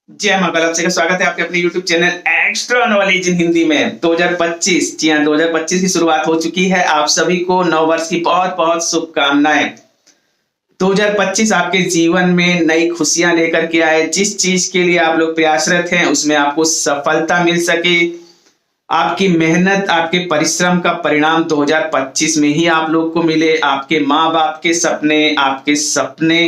जय मां गलत से स्वागत है आपके अपने YouTube channel extra knowledge in Hindi में 2025। जी हाँ, 2025 की शुरुआत हो चुकी है। आप सभी को नव वर्ष की बहुत बहुत शुभकामनाएं। 2025 आपके जीवन में नई खुशियां लेकर के आए। जिस चीज के लिए आप लोग प्रयासरत हैं उसमें आपको सफलता मिल सके। आपकी मेहनत, आपके परिश्रम का परिणाम 2025 में ही आप लोग को मिले। आपके माँ बाप के सपने, आपके सपने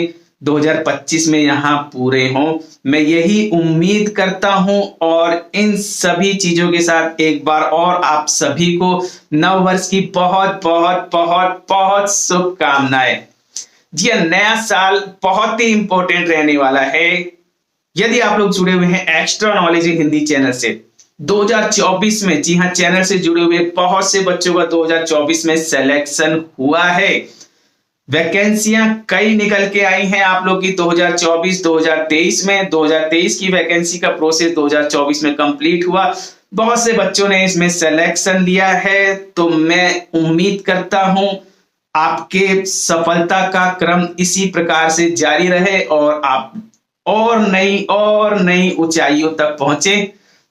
2025 में यहाँ पूरे हों, मैं यही उम्मीद करता हूं। और इन सभी चीजों के साथ एक बार और आप सभी को नव वर्ष की बहुत बहुत बहुत बहुत शुभकामनाएं। जी हाँ, नया साल बहुत ही इंपॉर्टेंट रहने वाला है। यदि आप लोग जुड़े हुए हैं extra knowledge in Hindi channel से 2024 में, जी हाँ, चैनल से जुड़े हुए बहुत से बच्चों का 2024 में सिलेक्शन हुआ है। वैकेंसियां कई निकल के आई हैं आप लोग की 2024 2023 में। 2023 की वैकेंसी का प्रोसेस 2024 में कंप्लीट हुआ। बहुत से बच्चों ने इसमें सिलेक्शन लिया है। तो मैं उम्मीद करता हूं आपके सफलता का क्रम इसी प्रकार से जारी रहे और आप और नई ऊंचाइयों तक पहुंचे।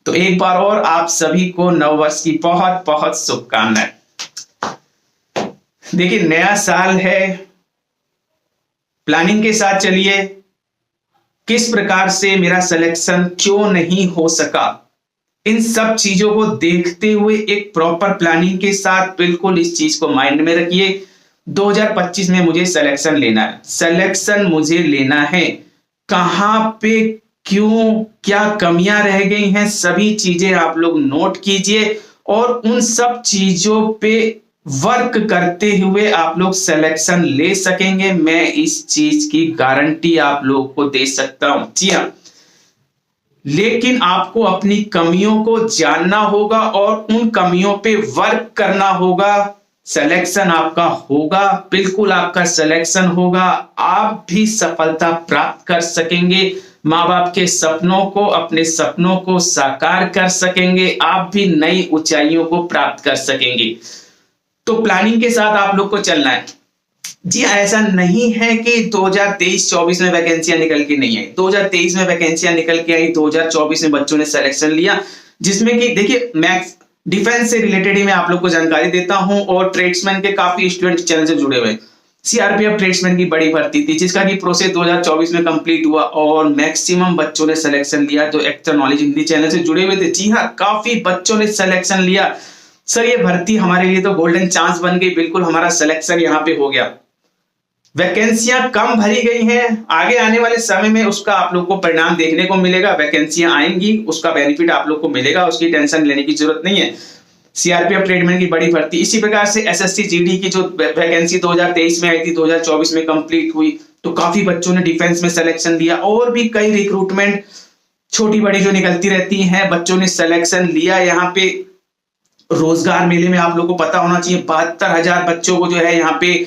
तो एक बार और आप सभी को नववर्ष की बहुत बहुत शुभकामनाएं। देखिए, नया साल है, प्लानिंग के साथ चलिए। किस प्रकार से मेरा सिलेक्शन क्यों नहीं हो सका, इन सब चीजों को देखते हुए एक प्रॉपर प्लानिंग के साथ बिल्कुल इस चीज को माइंड में रखिए। 2025 में मुझे सिलेक्शन लेना है, सिलेक्शन मुझे लेना है। कहां पे क्यों क्या कमियां रह गई हैं, सभी चीजें आप लोग नोट कीजिए और उन सब चीजों पे वर्क करते हुए आप लोग सिलेक्शन ले सकेंगे। मैं इस चीज की गारंटी आप लोग को दे सकता हूं। जी हाँ, लेकिन आपको अपनी कमियों को जानना होगा और उन कमियों पे वर्क करना होगा। सिलेक्शन आपका होगा, बिल्कुल आपका सिलेक्शन होगा। आप भी सफलता प्राप्त कर सकेंगे, माँ बाप के सपनों को, अपने सपनों को साकार कर सकेंगे। आप भी नई ऊंचाइयों को प्राप्त कर सकेंगे। तो प्लानिंग के साथ आप लोग को चलना है। जी, ऐसा नहीं है कि 2023-24 में वैकेंसियां निकल के नहीं आई। 2023 में वैकेंसियां निकल के आई, 2024 में बच्चों ने सिलेक्शन लिया, जिसमें कि देखिए, मैक्स डिफेंस से रिलेटेड ही मैं आप लोग को जानकारी देता हूं और ट्रेड्समैन के काफी स्टूडेंट चैनल से जुड़े हुए। सीआरपीएफ ट्रेड्समैन की बड़ी भर्ती थी जिसका कि प्रोसेस 2024 में कंप्लीट हुआ और मैक्सिमम बच्चों ने सिलेक्शन लिया जो एक्स्ट्रा नॉलेज हिंदी चैनल से जुड़े हुए थे। जी हाँ, काफी बच्चों ने सिलेक्शन लिया। सर, ये भर्ती हमारे लिए तो गोल्डन चांस बन गई, बिल्कुल हमारा सिलेक्शन यहाँ पे हो गया। वैकेंसियां कम भरी गई हैं, आगे आने वाले समय में उसका आप लोग को परिणाम देखने को मिलेगा। वैकेंसियां आएंगी, उसका बेनिफिट आप लोग को मिलेगा, उसकी टेंशन लेने की जरूरत नहीं है। सीआरपीएफ ट्रेडमैन की बड़ी भर्ती, इसी प्रकार से एसएससी जीडी की जो वैकेंसी 2023 में आई थी 2024 में कंप्लीट हुई, तो काफी बच्चों ने डिफेंस में सिलेक्शन लिया। और भी कई रिक्रूटमेंट छोटी बड़ी जो निकलती रहती हैं, बच्चों ने सिलेक्शन लिया। यहाँ पे रोजगार मेले में आप लोग को पता होना चाहिए 72,000 बच्चों को जो है यहाँ पे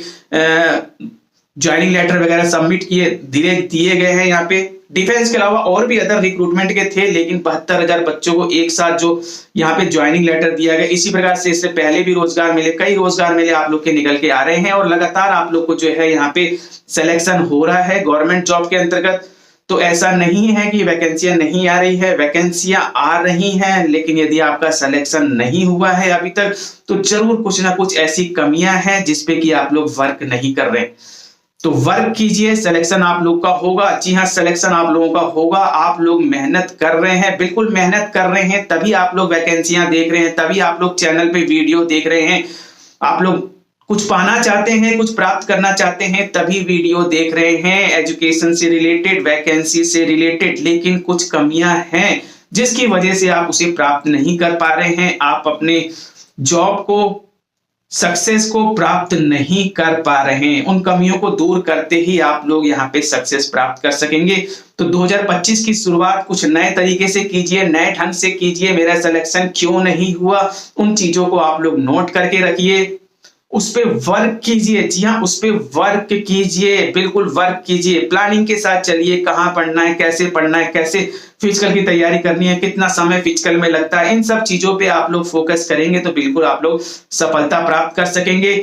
ज्वाइनिंग लेटर वगैरह सबमिट दिए गए हैं। यहाँ पे डिफेंस के अलावा और भी अदर रिक्रूटमेंट के थे, लेकिन 72,000 बच्चों को एक साथ जो यहाँ पे ज्वाइनिंग लेटर दिया गया। इसी प्रकार से इससे पहले भी रोजगार मिले, कई रोजगार मिले आप लोग के निकल के आ रहे हैं और लगातार आप लोग को जो है यहाँ पे सिलेक्शन हो रहा है गवर्नमेंट जॉब के अंतर्गत। तो ऐसा नहीं है कि वैकेंसियां नहीं आ रही है, वैकेंसियां आ रही हैं, लेकिन यदि आपका सिलेक्शन नहीं हुआ है अभी तक तो जरूर कुछ ना कुछ ऐसी कमियां हैं जिसपे कि आप लोग वर्क नहीं कर रहे। तो वर्क कीजिए, सिलेक्शन आप लोग का होगा। जी हाँ, सिलेक्शन आप लोगों का होगा। आप लोग मेहनत कर रहे हैं, बिल्कुल मेहनत कर रहे हैं, तभी आप लोग वैकेंसियां देख रहे हैं, तभी आप लोग चैनल पे वीडियो देख रहे हैं। आप लोग कुछ पाना चाहते हैं, कुछ प्राप्त करना चाहते हैं, तभी वीडियो देख रहे हैं, एजुकेशन से रिलेटेड, वैकेंसी से रिलेटेड। लेकिन कुछ कमियां हैं जिसकी वजह से आप उसे प्राप्त नहीं कर पा रहे हैं। आप अपने जॉब को, सक्सेस को प्राप्त नहीं कर पा रहे हैं। उन कमियों को दूर करते ही आप लोग यहाँ पे सक्सेस प्राप्त कर सकेंगे। तो 2025 की शुरुआत कुछ नए तरीके से कीजिए, नए ढंग से कीजिए। मेरा सिलेक्शन क्यों नहीं हुआ, उन चीजों को आप लोग नोट करके रखिए, उस पे वर्क कीजिए। जी हाँ, उस पे वर्क कीजिए, बिल्कुल वर्क कीजिए। प्लानिंग के साथ चलिए, कहाँ पढ़ना है, कैसे पढ़ना है, कैसे फिजिकल की तैयारी करनी है, कितना समय फिजिकल में लगता है, इन सब चीजों पे आप लोग फोकस करेंगे तो बिल्कुल आप लोग सफलता प्राप्त कर सकेंगे।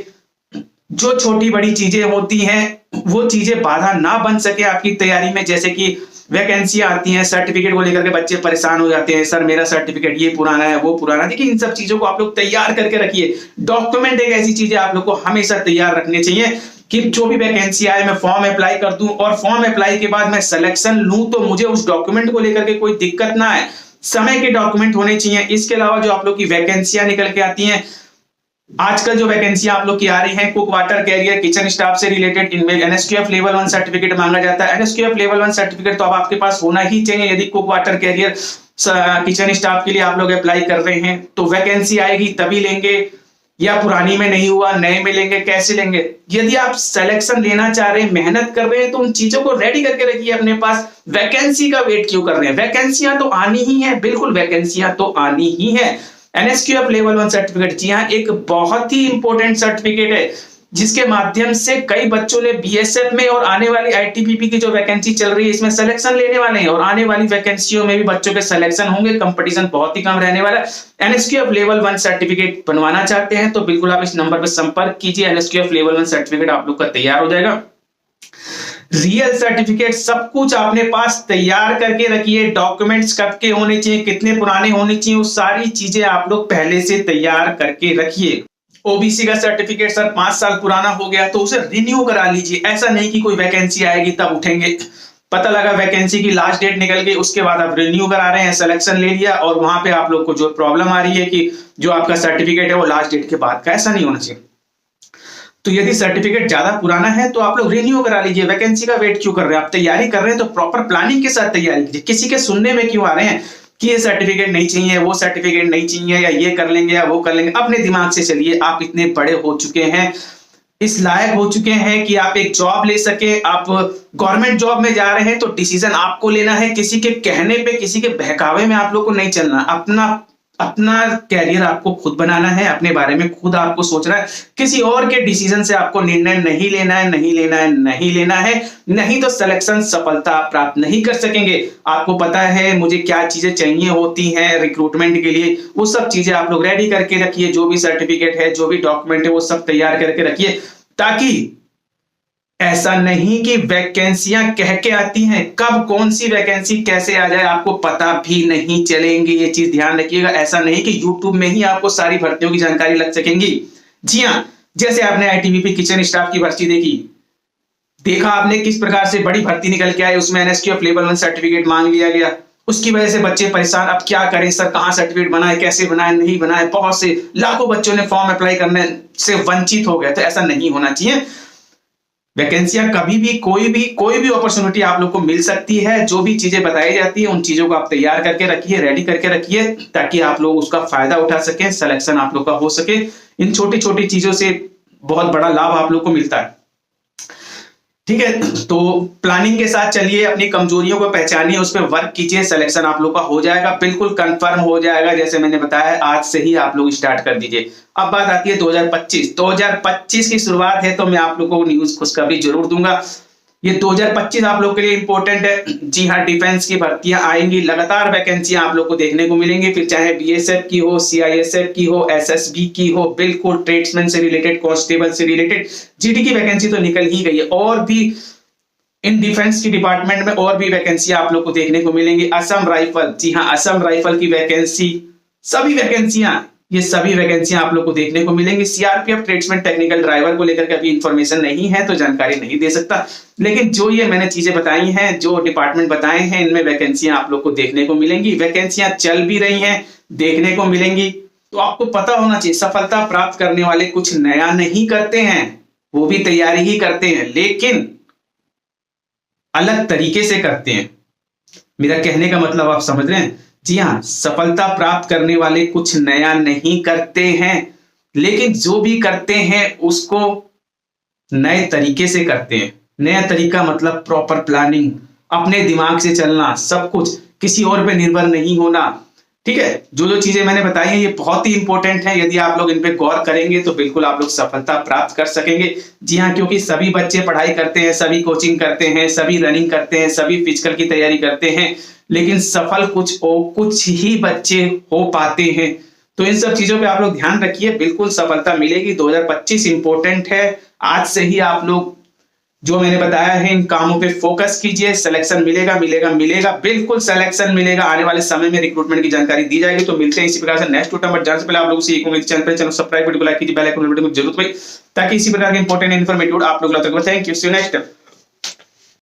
जो छोटी बड़ी चीजें होती हैं वो चीजें बाधा ना बन सके आपकी तैयारी में, जैसे कि वैकेंसियां आती हैं, सर्टिफिकेट को लेकर के बच्चे परेशान हो जाते हैं, सर मेरा सर्टिफिकेट ये पुराना है वो पुराना है। देखिए इन सब चीजों को आप लोग तैयार करके रखिए। डॉक्यूमेंट एक ऐसी चीज है आप लोग को हमेशा तैयार रखने चाहिए कि जो भी वैकेंसी आए मैं फॉर्म अप्लाई कर दूं और फॉर्म अप्लाई के बाद मैं सिलेक्शन लूं तो मुझे उस डॉक्यूमेंट को लेकर के कोई दिक्कत ना आए, समय के डॉक्यूमेंट होने चाहिए। इसके अलावा जो आप लोग की वैकेंसियां निकल के आती हैं, आजकल जो वैकेंसी आप लोग की आ रही है cook, water career, kitchen staff से रिलेटेड, इनमें एनएसक्यूएफ लेवल 1 सर्टिफिकेट मांगा जाता है। एनएसक्यूएफ लेवल 1 सर्टिफिकेट तो अब आपके पास होना ही चाहिए यदि cook, water career, kitchen staff के लिए आप लोग अप्लाई कर रहे हैं। तो वैकेंसी आएगी तभी लेंगे या पुरानी में नहीं हुआ नए में लेंगे, कैसे लेंगे? यदि आप सिलेक्शन लेना चाह रहे हैं, मेहनत कर रहे हैं तो उन चीजों को रेडी करके रखिए अपने पास। वैकेंसी का वेट क्यों कर रहे हैं? वैकेंसियां तो आनी ही है, बिल्कुल वैकेंसियां तो आनी ही है। एनएसक्यूएफ लेवल 1 सर्टिफिकेट, जी हाँ, एक बहुत ही इंपॉर्टेंट सर्टिफिकेट है जिसके माध्यम से कई बच्चों ने बीएसएफ में और आने वाली आईटीबीपी की जो वैकेंसी चल रही है इसमें सिलेक्शन लेने वाले हैं और आने वाली वैकेंसियों में भी बच्चों के सिलेक्शन होंगे। कंपटीशन बहुत ही कम रहने वाला है। एनएसक्यूएफ लेवल 1 सर्टिफिकेट बनवाना चाहते हैं तो बिल्कुल आप इस नंबर पर संपर्क कीजिए। एनएसक्यूएफ लेवल 1 सर्टिफिकेट आप लोग का तैयार हो जाएगा। रियल सर्टिफिकेट सब कुछ अपने पास तैयार करके रखिए। डॉक्यूमेंट्स कब के होने चाहिए, कितने पुराने होने चाहिए, वो सारी चीजें आप लोग पहले से तैयार करके रखिए। ओबीसी का सर्टिफिकेट सर 5 साल पुराना हो गया तो उसे रिन्यू करा लीजिए। ऐसा नहीं कि कोई वैकेंसी आएगी तब उठेंगे। पता लगा वैकेंसी की लास्ट डेट निकल गई, उसके बाद आप रिन्यू करा रहे हैं, सिलेक्शन ले लिया और वहां पे आप लोग को जो प्रॉब्लम आ रही है कि जो आपका सर्टिफिकेट है वो लास्ट डेट के बाद का, ऐसा नहीं होना चाहिए। तो यदि सर्टिफिकेट ज्यादा पुराना है तो आप लोग रिन्यू करा लीजिए। वैकेंसी का वेट क्यों कर रहे हैं? आप तैयारी कर रहे हैं तो प्रॉपर प्लानिंग के साथ तैयारी कीजिए। किसी के सुनने में क्यों आ रहे हैं कि ये सर्टिफिकेट नहीं चाहिए, वो सर्टिफिकेट नहीं चाहिए, या ये कर लेंगे या वो कर लेंगे। अपने दिमाग से चलिए। आप इतने बड़े हो चुके हैं, इस लायक हो चुके हैं कि आप एक जॉब ले सके। आप गवर्नमेंट जॉब में जा रहे हैं तो डिसीजन आपको लेना है। किसी के कहने पे, किसी के बहकावे में आप लोग को नहीं चलना। अपना कैरियर आपको खुद बनाना है, अपने बारे में खुद आपको सोचना है। किसी और के डिसीजन से आपको निर्णय नहीं लेना है, नहीं लेना है, नहीं लेना है। नहीं तो सिलेक्शन सफलता प्राप्त नहीं कर सकेंगे। आपको पता है मुझे क्या चीजें चाहिए होती हैं रिक्रूटमेंट के लिए, वो सब चीजें आप लोग रेडी करके रखिए। जो भी सर्टिफिकेट है, जो भी डॉक्यूमेंट है, वो सब तैयार करके रखिए ताकि ऐसा नहीं कि वैकेंसियां कह के आती हैं, कब कौन सी वैकेंसी कैसे आ जाए आपको पता भी नहीं चलेंगे। ये चीज ध्यान रखिएगा। ऐसा नहीं कि यूट्यूब में ही आपको सारी भर्तियों की जानकारी लग सकेंगी। जी हाँ, जैसे आपने आईटीबीपी किचन स्टाफ की भर्ती देखा आपने किस प्रकार से बड़ी भर्ती निकल के आई, उसमें एनएसक्यूएफ लेवल 1 सर्टिफिकेट मांग लिया गया। उसकी वजह से बच्चे परेशान, अब क्या करें सर, कहां सर्टिफिकेट बनाए, कैसे बनाए, नहीं बनाए। बहुत से लाखों बच्चों ने फॉर्म अप्लाई करने से वंचित हो गए। तो ऐसा नहीं होना चाहिए। वैकेंसियां कभी भी कोई भी अपॉर्चुनिटी आप लोग को मिल सकती है। जो भी चीजें बताई जाती है उन चीजों को आप तैयार करके रखिए, रेडी करके रखिए ताकि आप लोग उसका फायदा उठा सकें, सिलेक्शन आप लोग का हो सके। इन छोटी छोटी चीजों से बहुत बड़ा लाभ आप लोग को मिलता है। ठीक है, तो प्लानिंग के साथ चलिए, अपनी कमजोरियों को पहचानिए, उस पर वर्क कीजिए, सिलेक्शन आप लोग का हो जाएगा, बिल्कुल कंफर्म हो जाएगा। जैसे मैंने बताया आज से ही आप लोग स्टार्ट कर दीजिए। अब बात आती है 2025 की शुरुआत है तो मैं आप लोगों को न्यूज खुशखबरी जरूर दूंगा। ये 2025 आप लोग के लिए इंपॉर्टेंट है। जी हाँ, डिफेंस की भर्तियां आएंगी, लगातार वैकेंसियां आप लोग को देखने को मिलेंगी, फिर चाहे बीएसएफ की हो, सीआईएसएफ की हो, एसएसबी की हो, बिल्कुल ट्रेड्समैन से रिलेटेड, कांस्टेबल से रिलेटेड। जीडी की वैकेंसी तो निकल ही गई है और भी इन डिफेंस की डिपार्टमेंट में और भी वैकेंसी आप लोग को देखने को मिलेंगी। असम राइफल, जी हाँ, असम राइफल की वैकेंसी, सभी वैकेंसियां, ये सभी वैकेंसियां आप लोग को देखने को मिलेंगी। सीआरपीएफ ट्रेड्समैन टेक्निकल ड्राइवर को लेकर के अभी इंफॉर्मेशन नहीं है तो जानकारी नहीं दे सकता, लेकिन जो ये मैंने चीजें बताई हैं, जो डिपार्टमेंट बताए हैं, इनमें वैकेंसियां आप लोग को देखने को मिलेंगी। वैकेंसियां चल भी रही हैं, देखने को मिलेंगी। तो आपको पता होना चाहिए सफलता प्राप्त करने वाले कुछ नया नहीं करते हैं, वो भी तैयारी ही करते हैं, लेकिन अलग तरीके से करते हैं। मेरा कहने का मतलब आप समझ रहे हैं? जी हाँ, सफलता प्राप्त करने वाले कुछ नया नहीं करते हैं, लेकिन जो भी करते हैं उसको नए तरीके से करते हैं। नया तरीका मतलब प्रॉपर प्लानिंग, अपने दिमाग से चलना, सब कुछ, किसी और पे निर्भर नहीं होना। ठीक है, जो जो चीजें मैंने बताई हैं ये बहुत ही इंपॉर्टेंट है। यदि आप लोग इन पे गौर करेंगे तो बिल्कुल आप लोग सफलता प्राप्त कर सकेंगे। जी हाँ, क्योंकि सभी बच्चे पढ़ाई करते हैं, सभी कोचिंग करते हैं, सभी रनिंग करते हैं, सभी फिजिकल की तैयारी करते हैं, लेकिन सफल कुछ ही बच्चे हो पाते हैं। तो इन सब चीजों पे आप लोग ध्यान रखिए, बिल्कुल सफलता मिलेगी। 2025 इंपॉर्टेंट है। आज से ही आप लोग जो मैंने बताया है इन कामों पे फोकस कीजिए, सिलेक्शन मिलेगा मिलेगा मिलेगा, बिल्कुल सिलेक्शन मिलेगा। आने वाले समय में रिक्रूटमेंट की जानकारी दी जाएगी। तो मिलते हैं इसी प्रकार से नेक्स्ट टूटा। बट जाने से पहले आप लोगों से एक उम्मीद, चैनल सब्सक्राइब वीडियो को लाइक कीजिए, बेल आइकन को जरूर दबाइए ताकि इसी प्रकार के इंपॉर्टेंट इन्फॉर्मेटिव आप लोग तक। Thank you, see you next time.